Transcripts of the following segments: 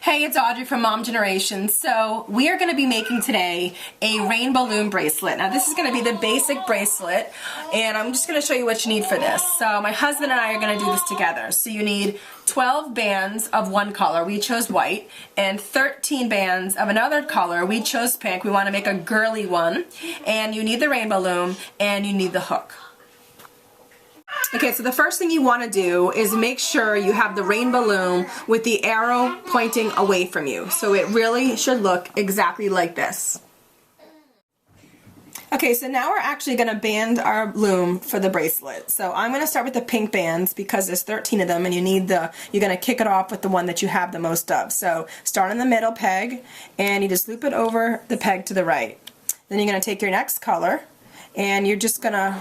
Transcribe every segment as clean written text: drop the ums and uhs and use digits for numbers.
Hey, it's Audrey from Mom Generation. So we are going to be making today a Rainbow Loom bracelet. Now this is going to be the basic bracelet, and I'm just going to show you what you need for this. So my husband and I are going to do this together. So you need 12 bands of one color, we chose white, and 13 bands of another color, we chose pink. We want to make a girly one, and you need the Rainbow Loom, and you need the hook. Okay, so the first thing you want to do is make sure you have the Rainbow Loom with the arrow pointing away from you. So it really should look exactly like this. Okay, so now we're actually going to band our loom for the bracelet. So I'm going to start with the pink bands because there's 13 of them, and you're going to kick it off with the one that you have the most of. So start in the middle peg, and you just loop it over the peg to the right. Then you're going to take your next color, and you're just going to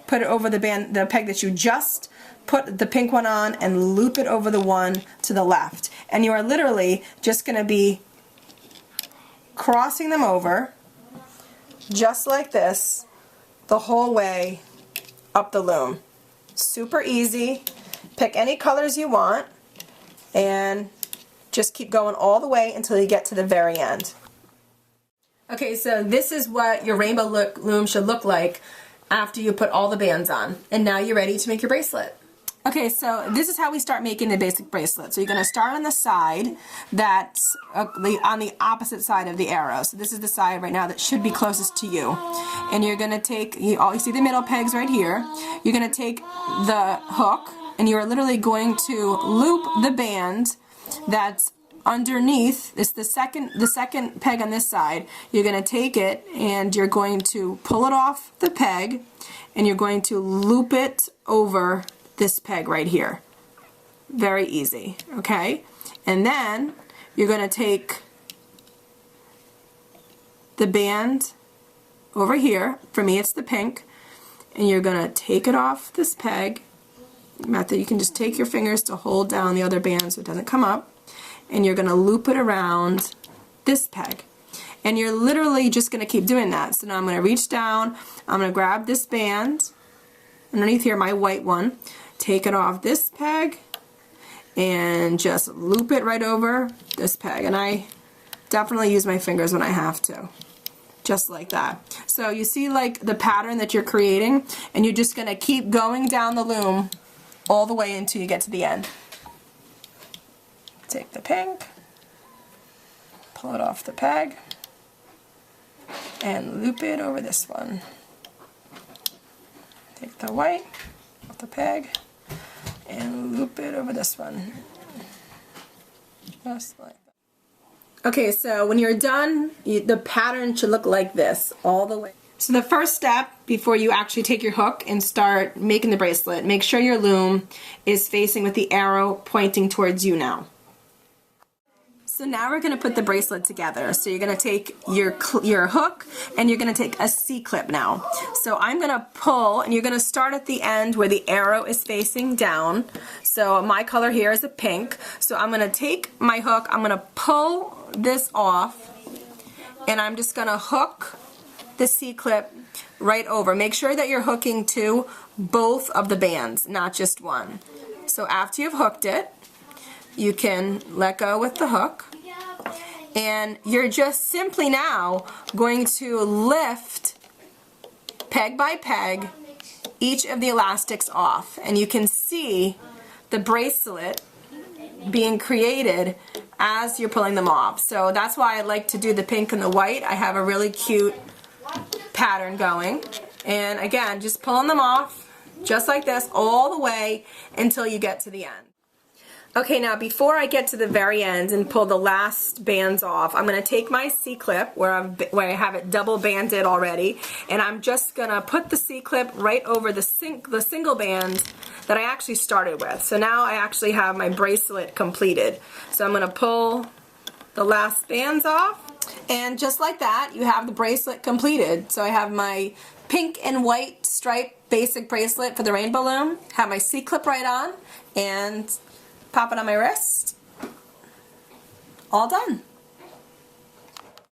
put it over the peg that you just put the pink one on, and loop it over the one to the left. And you are literally just going to be crossing them over just like this the whole way up the loom. Super easy. Pick any colors you want and just keep going all the way until you get to the very end. Okay, so this is what your Rainbow Loom should look like after you put all the bands on. And now you're ready to make your bracelet. Okay, so this is how we start making the basic bracelet. So you're going to start on the side that's on the opposite side of the arrow. So this is the side right now that should be closest to you. And you're going to take, you see the middle pegs right here. You're going to take the hook, and you're literally going to loop the band that's underneath. It's the second peg on this side. You're going to take it and you're going to pull it off the peg, and you're going to loop it over this peg right here. Very easy, okay? And then you're going to take the band over here, for me it's the pink, and you're going to take it off this peg. Method, you can just take your fingers to hold down the other band so it doesn't come up, and you're going to loop it around this peg. And you're literally just going to keep doing that. So now I'm going to reach down, I'm going to grab this band underneath here, my white one, take it off this peg, and just loop it right over this peg. And I definitely use my fingers when I have to, just like that. So you see like the pattern that you're creating, and you're just going to keep going down the loom all the way until you get to the end. Take the pink, pull it off the peg, and loop it over this one. Take the white off the peg and loop it over this one. Just like that. Okay, so when you're done, the pattern should look like this all the way. So the first step before you actually take your hook and start making the bracelet, make sure your loom is facing with the arrow pointing towards you now. So now we're going to put the bracelet together. So you're going to take your hook, and you're going to take a C-clip now. So I'm going to pull, and you're going to start at the end where the arrow is facing down. So my color here is a pink. So I'm going to take my hook, I'm going to pull this off, and I'm just going to hook the C-clip right over. Make sure that you're hooking to both of the bands, not just one. So after you've hooked it, you can let go with the hook, and you're just simply now going to lift peg by peg each of the elastics off, and you can see the bracelet being created as you're pulling them off. So that's why I like to do the pink and the white. I have a really cute pattern going, and again, just pulling them off just like this all the way until you get to the end. Okay, now before I get to the very end and pull the last bands off, I'm going to take my C-clip where I have it double banded already, and I'm just going to put the C-clip right over the single band that I actually started with. So now I actually have my bracelet completed. So I'm going to pull the last bands off, and just like that, you have the bracelet completed. So I have my pink and white striped basic bracelet for the Rainbow Loom, have my C-clip right on, and pop it on my wrist. All done.